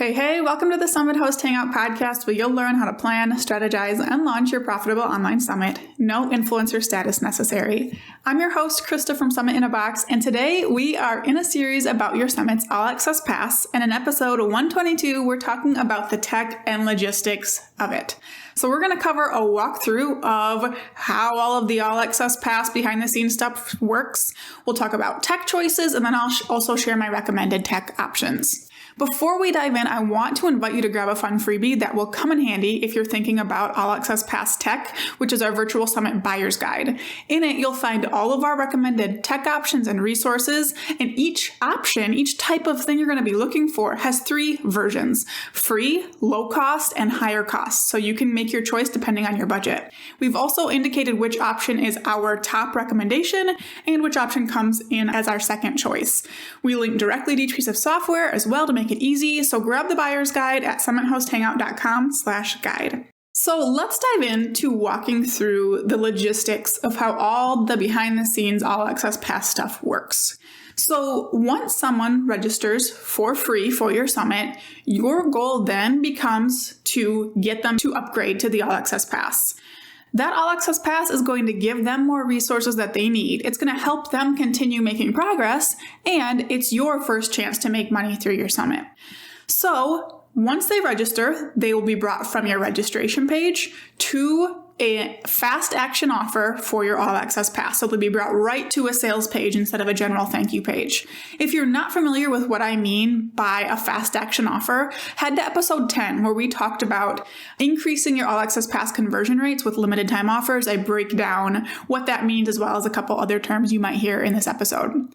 Hey, welcome to the Summit Host Hangout podcast, where you'll learn how to plan, strategize, and launch your profitable online summit. No influencer status necessary. I'm your host, Krista from Summit in a Box, and today we are in a series about your summit's All Access Pass, and in episode 122, we're talking about the tech and logistics of it. So we're going to cover a walkthrough of how all of the All Access Pass behind the scenes stuff works. We'll talk about tech choices, and then I'll also share my recommended tech options. Before we dive in, I want to invite you to grab a fun freebie that will come in handy if you're thinking about All Access Pass Tech, which is our virtual summit buyer's guide. In it, you'll find all of our recommended tech options and resources, and each option, each type of thing you're going to be looking for has 3 versions: free, low cost, and higher cost, so you can make your choice depending on your budget. We've also indicated which option is our top recommendation and which option comes in as our second choice. We link directly to each piece of software as well to make it easy, so grab the buyer's guide at summithosthangout.com/guide. So let's dive into walking through the logistics of how all the behind the scenes All Access Pass stuff works. So once someone registers for free for your summit, your goal then becomes to get them to upgrade to the All Access Pass. That All Access Pass is going to give them more resources that they need. It's going to help them continue making progress, and it's your first chance to make money through your summit. So once they register, they will be brought from your registration page to a fast action offer for your All Access Pass. So they'll be brought right to a sales page instead of a general thank you page. If you're not familiar with what I mean by a fast action offer, head to episode 10, where we talked about increasing your All Access Pass conversion rates with limited time offers. I break down what that means as well as a couple other terms you might hear in this episode.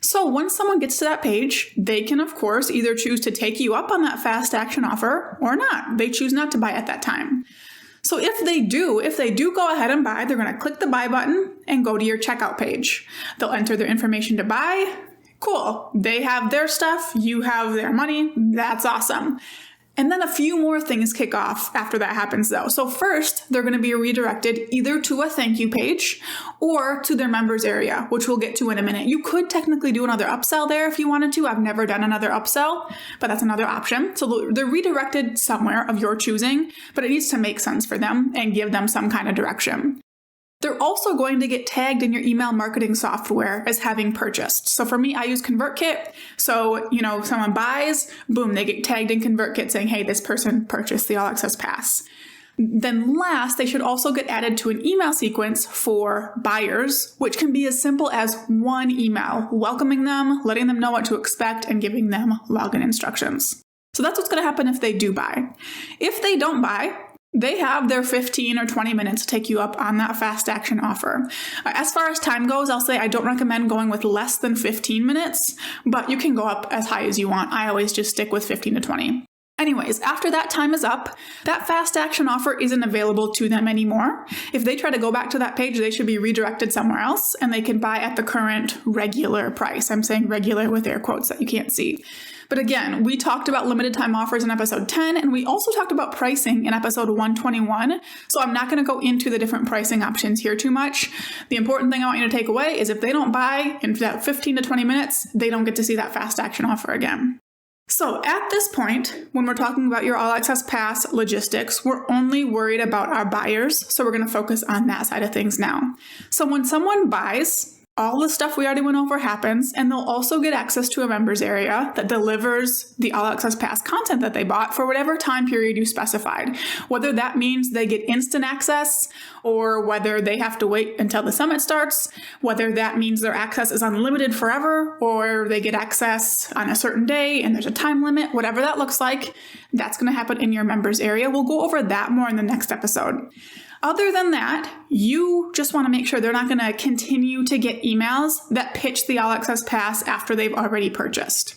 So once someone gets to that page, they can, of course, either choose to take you up on that fast action offer or not. They choose not to buy at that time. So if they do go ahead and buy, they're going to click the buy button and go to your checkout page. They'll enter their information to buy. Cool. They have their stuff. You have their money. That's awesome. And then a few more things kick off after that happens, though. So first, they're going to be redirected either to a thank you page or to their members area, which we'll get to in a minute. You could technically do another upsell there if you wanted to. I've never done another upsell, but that's another option. So they're redirected somewhere of your choosing, but it needs to make sense for them and give them some kind of direction. They're also going to get tagged in your email marketing software as having purchased. So for me, I use ConvertKit. So, if someone buys, boom, they get tagged in ConvertKit saying, hey, this person purchased the All Access Pass. Then last, they should also get added to an email sequence for buyers, which can be as simple as one email, welcoming them, letting them know what to expect, and giving them login instructions. So that's what's going to happen if they do buy. If they don't buy, they have their 15 or 20 minutes to take you up on that fast action offer. As far as time goes, I'll say I don't recommend going with less than 15 minutes, but you can go up as high as you want. I always just stick with 15 to 20. Anyways, after that time is up, that fast action offer isn't available to them anymore. If they try to go back to that page, they should be redirected somewhere else, and they can buy at the current regular price. I'm saying regular with air quotes that you can't see. But again, we talked about limited time offers in episode 10, and we also talked about pricing in episode 121. So I'm not going to go into the different pricing options here too much. The important thing I want you to take away is if they don't buy in that 15 to 20 minutes, they don't get to see that fast action offer again. So at this point, when we're talking about your All Access Pass logistics, we're only worried about our buyers. So we're going to focus on that side of things now. So when someone buys, all the stuff we already went over happens, and they'll also get access to a members area that delivers the All Access Pass content that they bought for whatever time period you specified. Whether that means they get instant access, or whether they have to wait until the summit starts, whether that means their access is unlimited forever, or they get access on a certain day and there's a time limit, whatever that looks like, that's going to happen in your members area. We'll go over that more in the next episode. Other than that, you just want to make sure they're not going to continue to get emails that pitch the All Access Pass after they've already purchased.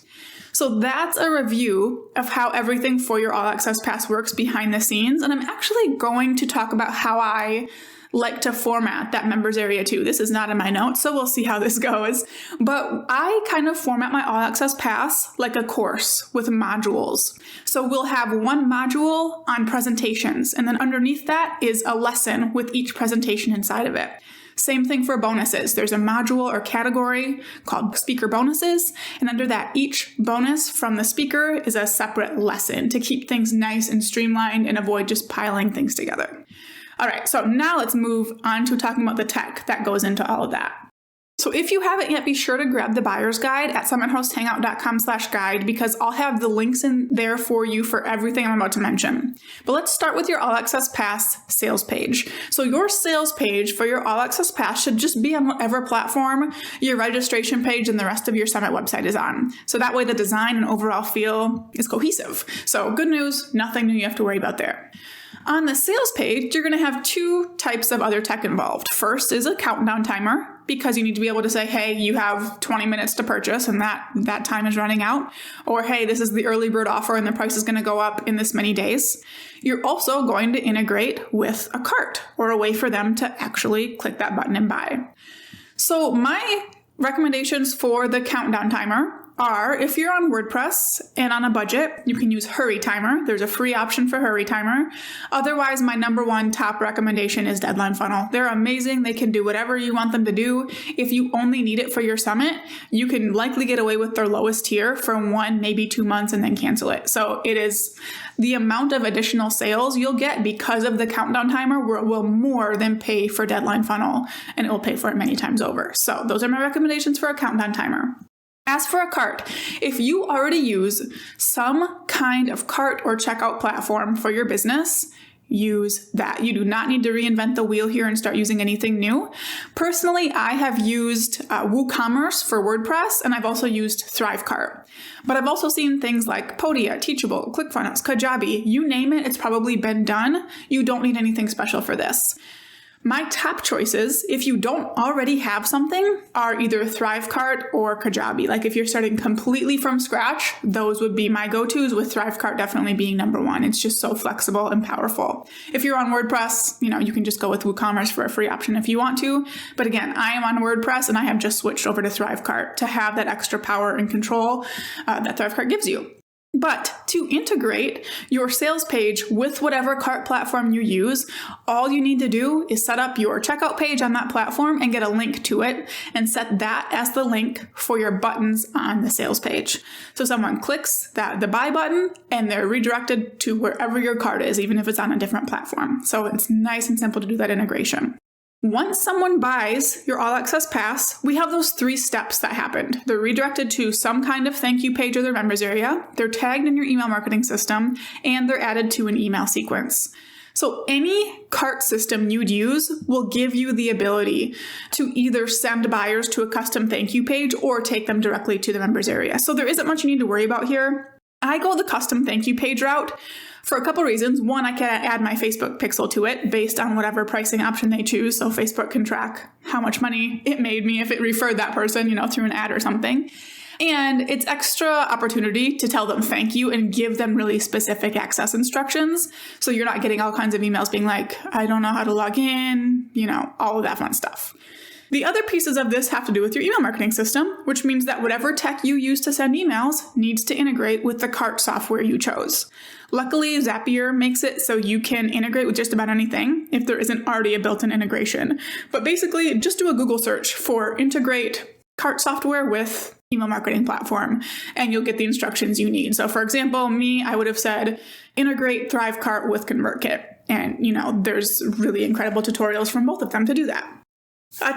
So that's a review of how everything for your All Access Pass works behind the scenes. And I'm actually going to talk about how I like to format that members area too. This is not in my notes, so we'll see how this goes. But I kind of format my All Access Pass like a course with modules. So we'll have one module on presentations, and then underneath that is a lesson with each presentation inside of it. Same thing for bonuses. There's a module or category called speaker bonuses, and under that, each bonus from the speaker is a separate lesson to keep things nice and streamlined and avoid just piling things together. All right, so now let's move on to talking about the tech that goes into all of that. So if you haven't yet, be sure to grab the buyer's guide at summithosthangout.com/guide, because I'll have the links in there for you for everything I'm about to mention. But let's start with your All Access Pass sales page. So your sales page for your All Access Pass should just be on whatever platform your registration page and the rest of your Summit website is on. So that way the design and overall feel is cohesive. So good news, nothing new you have to worry about there. On the sales page, you're going to have two types of other tech involved. First is a countdown timer, because you need to be able to say, hey, you have 20 minutes to purchase and that time is running out. Or, hey, this is the early bird offer and the price is going to go up in this many days. You're also going to integrate with a cart or a way for them to actually click that button and buy. So my recommendations for the countdown timer are, if you're on WordPress and on a budget, you can use Hurry Timer. There's a free option for Hurry Timer. Otherwise, my number one top recommendation is Deadline Funnel. They're amazing. They can do whatever you want them to do. If you only need it for your summit, you can likely get away with their lowest tier for 1, maybe 2 months and then cancel it. So it is the amount of additional sales you'll get because of the countdown timer will more than pay for Deadline Funnel, and it will pay for it many times over. So those are my recommendations for a countdown timer. As for a cart, if you already use some kind of cart or checkout platform for your business, use that. You do not need to reinvent the wheel here and start using anything new. Personally, I have used WooCommerce for WordPress, and I've also used ThriveCart. But I've also seen things like Podia, Teachable, ClickFunnels, Kajabi, you name it, it's probably been done. You don't need anything special for this. My top choices, if you don't already have something, are either ThriveCart or Kajabi. Like if you're starting completely from scratch, those would be my go-tos, with ThriveCart definitely being number one. It's just so flexible and powerful. If you're on WordPress, you can just go with WooCommerce for a free option if you want to. But again, I am on WordPress and I have just switched over to ThriveCart to have that extra power and control that ThriveCart gives you. But to integrate your sales page with whatever cart platform you use, all you need to do is set up your checkout page on that platform and get a link to it, and set that as the link for your buttons on the sales page. So someone clicks the buy button and they're redirected to wherever your cart is, even if it's on a different platform. So it's nice and simple to do that integration. Once someone buys your All Access Pass, we have those 3 steps that happened. They're redirected to some kind of thank you page or their members area, they're tagged in your email marketing system, and they're added to an email sequence. So any cart system you'd use will give you the ability to either send buyers to a custom thank you page or take them directly to the members area. So there isn't much you need to worry about here. I go the custom thank you page route for a couple reasons. One, I can add my Facebook pixel to it based on whatever pricing option they choose. So Facebook can track how much money it made me if it referred that person, through an ad or something. And it's extra opportunity to tell them thank you and give them really specific access instructions. So you're not getting all kinds of emails being like, I don't know how to log in, all of that fun stuff. The other pieces of this have to do with your email marketing system, which means that whatever tech you use to send emails needs to integrate with the cart software you chose. Luckily, Zapier makes it so you can integrate with just about anything if there isn't already a built-in integration. But basically, just do a Google search for integrate cart software with email marketing platform, and you'll get the instructions you need. So for example, I would have said integrate ThriveCart with ConvertKit. And, there's really incredible tutorials from both of them to do that.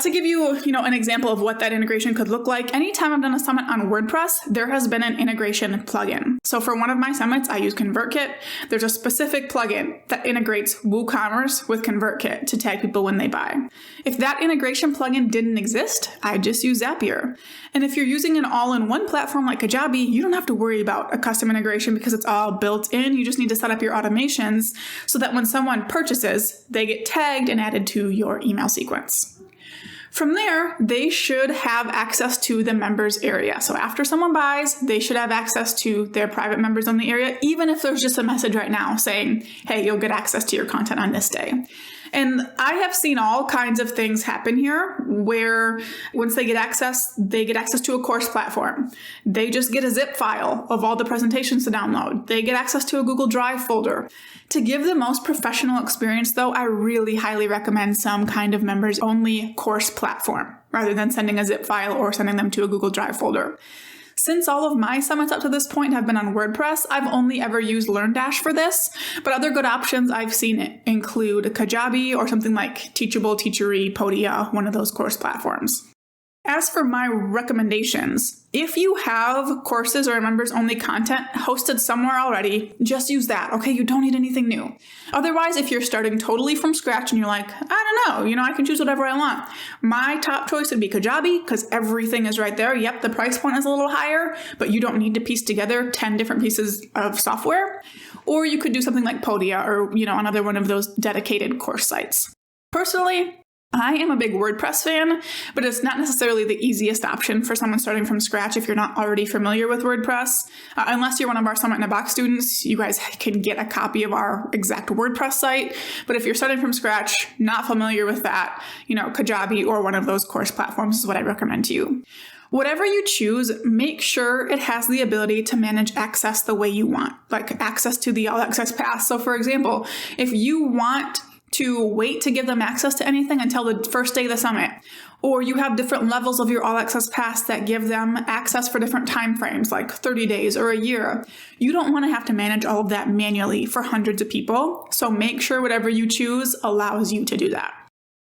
To give you, an example of what that integration could look like, anytime I've done a summit on WordPress, there has been an integration plugin. So for one of my summits, I use ConvertKit. There's a specific plugin that integrates WooCommerce with ConvertKit to tag people when they buy. If that integration plugin didn't exist, I'd just use Zapier. And if you're using an all-in-one platform like Kajabi, you don't have to worry about a custom integration because it's all built in. You just need to set up your automations so that when someone purchases, they get tagged and added to your email sequence. From there, they should have access to the members area. So after someone buys, they should have access to their private members on the area, even if there's just a message right now saying, hey, you'll get access to your content on this day. And I have seen all kinds of things happen here where once they get access to a course platform. They just get a zip file of all the presentations to download. They get access to a Google Drive folder. To give the most professional experience, though, I really highly recommend some kind of members-only course platform rather than sending a zip file or sending them to a Google Drive folder. Since all of my summits up to this point have been on WordPress, I've only ever used LearnDash for this, but other good options I've seen include Kajabi or something like Teachable, Teachery, Podia, one of those course platforms. As for my recommendations, if you have courses or members-only content hosted somewhere already, just use that, okay? You don't need anything new. Otherwise, if you're starting totally from scratch and you're like, I don't know, I can choose whatever I want. My top choice would be Kajabi because everything is right there. Yep, the price point is a little higher, but you don't need to piece together 10 different pieces of software. Or you could do something like Podia or, another one of those dedicated course sites. Personally, I am a big WordPress fan, but it's not necessarily the easiest option for someone starting from scratch if you're not already familiar with WordPress. Unless you're one of our Summit in a Box students, you guys can get a copy of our exact WordPress site. But if you're starting from scratch, not familiar with that, Kajabi or one of those course platforms is what I recommend to you. Whatever you choose, make sure it has the ability to manage access the way you want, like access to the All Access Pass. So for example, if you want to wait to give them access to anything until the first day of the summit, or you have different levels of your All Access Pass that give them access for different time frames, like 30 days or a year. You don't want to have to manage all of that manually for hundreds of people, so make sure whatever you choose allows you to do that.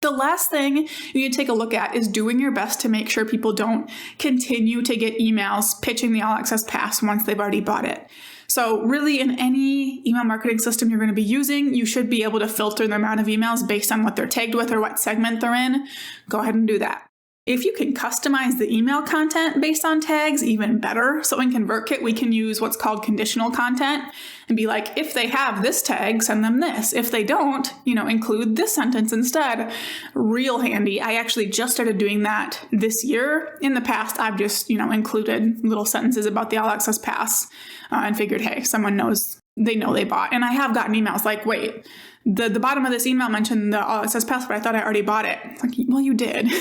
The last thing you need to take a look at is doing your best to make sure people don't continue to get emails pitching the All Access Pass once they've already bought it. So really, in any email marketing system you're going to be using, you should be able to filter the amount of emails based on what they're tagged with or what segment they're in. Go ahead and do that. If you can customize the email content based on tags, even better. So in ConvertKit, we can use what's called conditional content and be like, if they have this tag, send them this. If they don't, include this sentence instead. Real handy. I actually just started doing that this year. In the past, I've just, included little sentences about the All Access Pass and figured, hey, someone knows, they know they bought. And I have gotten emails like, wait, the bottom of this email mentioned the All Access Pass, but I thought I already bought it. It's like, well, you did.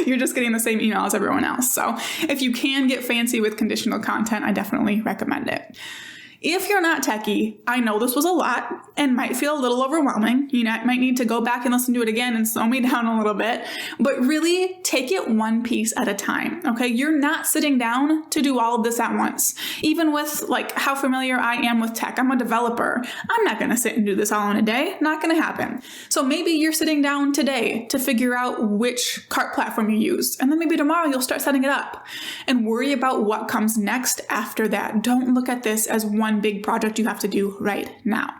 You're just getting the same email as everyone else. So if you can get fancy with conditional content, I definitely recommend it. If you're not techie, I know this was a lot and might feel a little overwhelming. You might need to go back and listen to it again and slow me down a little bit, but really take it one piece at a time, okay? You're not sitting down to do all of this at once. Even with how familiar I am with tech, I'm a developer. I'm not gonna sit and do this all in a day, not gonna happen. So maybe you're sitting down today to figure out which cart platform you use, and then maybe tomorrow you'll start setting it up and worry about what comes next after that. Don't look at this as one big project you have to do right now.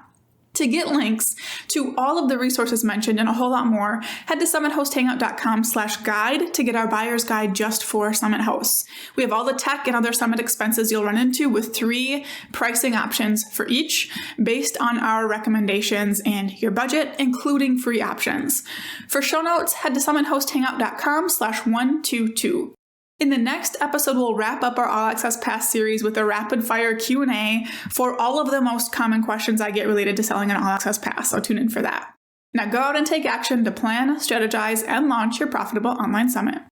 To get links to all of the resources mentioned and a whole lot more, head to summitHostHangout.com/guide to get our buyer's guide just for Summit hosts. We have all the tech and other Summit expenses you'll run into with 3 pricing options for each based on our recommendations and your budget, including free options. For show notes, head to summitHostHangout.com/122. In the next episode, we'll wrap up our All Access Pass series with a rapid-fire Q&A for all of the most common questions I get related to selling an All Access Pass, so tune in for that. Now go out and take action to plan, strategize, and launch your profitable online summit.